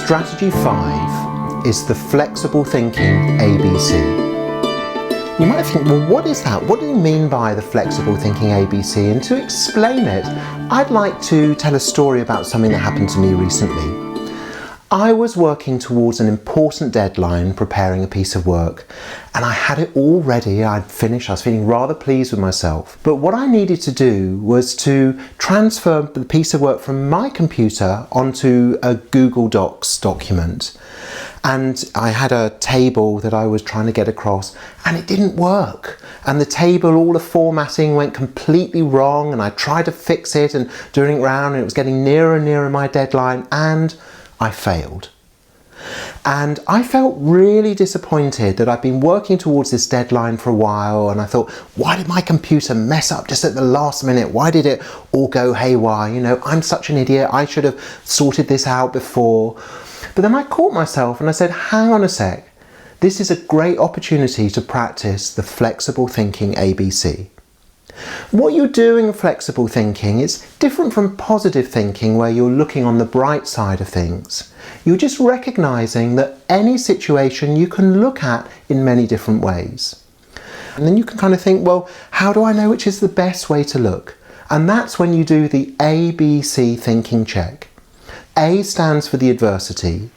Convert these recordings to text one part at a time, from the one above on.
Strategy 5 is the flexible thinking ABC. You might think, well, what is that? What do you mean by the flexible thinking ABC? And to explain it, I'd like to tell a story about something that happened to me recently. I was working towards an important deadline, preparing a piece of work, and I had it all ready. I'd finished. I was feeling rather pleased with myself. But what I needed to do was to transfer the piece of work from my computer onto a Google Docs document. And I had a table that I was trying to get across, and it didn't work. And the table, all the formatting went completely wrong, and I tried to fix it and doing it round, and it was getting nearer and nearer my deadline, and I failed. And I felt really disappointed that I'd been working towards this deadline for a while, and I thought, why did my computer mess up just at the last minute? Why did it all go haywire? You know, I'm such an idiot. I should have sorted this out before. But then I caught myself and I said, hang on a sec. This is a great opportunity to practice the flexible thinking ABC. What you're doing in flexible thinking is different from positive thinking, where you're looking on the bright side of things. You're just recognizing that any situation you can look at in many different ways. And then you can kind of think, well, how do I know which is the best way to look? And that's when you do the ABC thinking check. A stands for the adversity.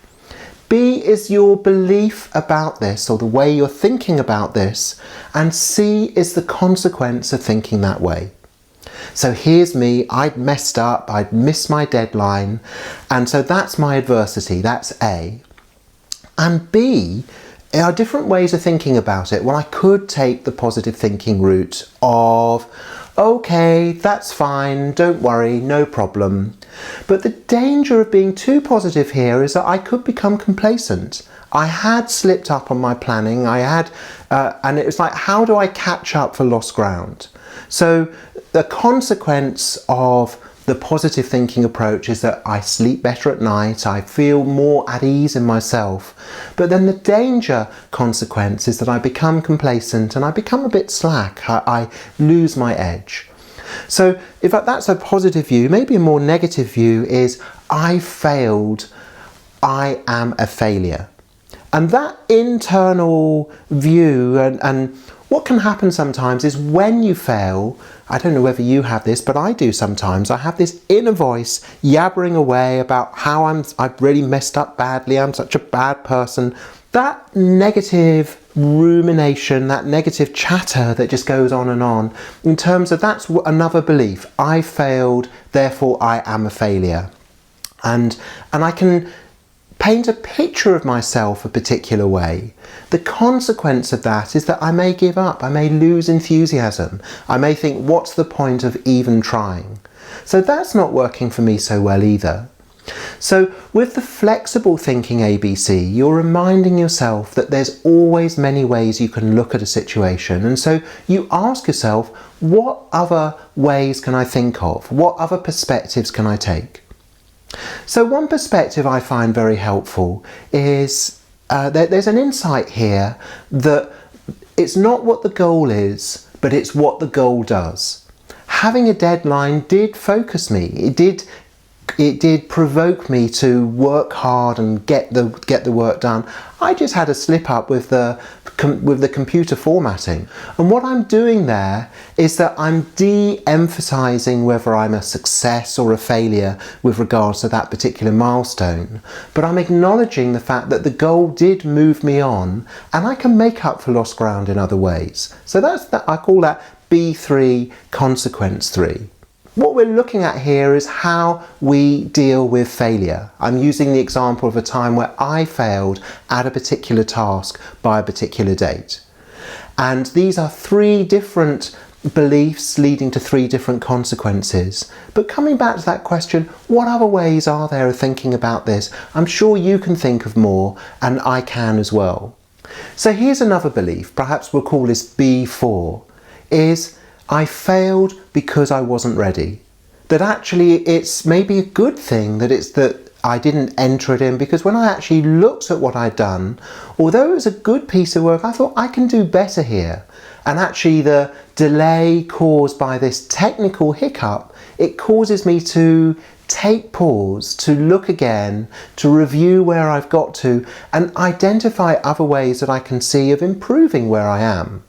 B is your belief about this, or the way you're thinking about this, and C is the consequence of thinking that way. So here's me, I'd messed up, I'd missed my deadline, and so that's my adversity, that's A. And B are different ways of thinking about it. Well, I could take the positive thinking route of, okay, that's fine, don't worry, no problem. But the danger of being too positive here is that I could become complacent. I had slipped up on my planning, and it was like, how do I catch up for lost ground? So the consequence of the positive thinking approach is that I sleep better at night, I feel more at ease in myself. But then the danger consequence is that I become complacent and I become a bit slack, I lose my edge. So if that's a positive view, maybe a more negative view is, I failed, I am a failure. And that internal view, and what can happen sometimes is when you fail, I don't know whether you have this, but I do sometimes, I have this inner voice yabbering away about how I've really messed up badly, I'm such a bad person. That negative rumination, that negative chatter that just goes on and on, in terms of that's another belief. I failed, therefore I am a failure. And I can paint a picture of myself a particular way. The consequence of that is that I may give up, I may lose enthusiasm, I may think, what's the point of even trying? So that's not working for me so well either. So with the flexible thinking ABC, you're reminding yourself that there's always many ways you can look at a situation, and so you ask yourself, what other ways can I think of? What other perspectives can I take? So one perspective I find very helpful is there's an insight here that it's not what the goal is, but it's what the goal does. Having a deadline did focus me. It did provoke me to work hard and get the work done. I just had a slip up with the computer formatting. And what I'm doing there is that I'm de-emphasizing whether I'm a success or a failure with regards to that particular milestone. But I'm acknowledging the fact that the goal did move me on, and I can make up for lost ground in other ways. So I call that B3, consequence 3. What we're looking at here is how we deal with failure. I'm using the example of a time where I failed at a particular task by a particular date. And these are 3 different beliefs leading to 3 different consequences. But coming back to that question, what other ways are there of thinking about this? I'm sure you can think of more, and I can as well. So here's another belief, perhaps we'll call this B4, is I failed because I wasn't ready. That actually it's maybe a good thing that I didn't enter it in, because when I actually looked at what I'd done, although it was a good piece of work, I thought I can do better here. And actually the delay caused by this technical hiccup, it causes me to take pause to look again, to review where I've got to, and identify other ways that I can see of improving where I am.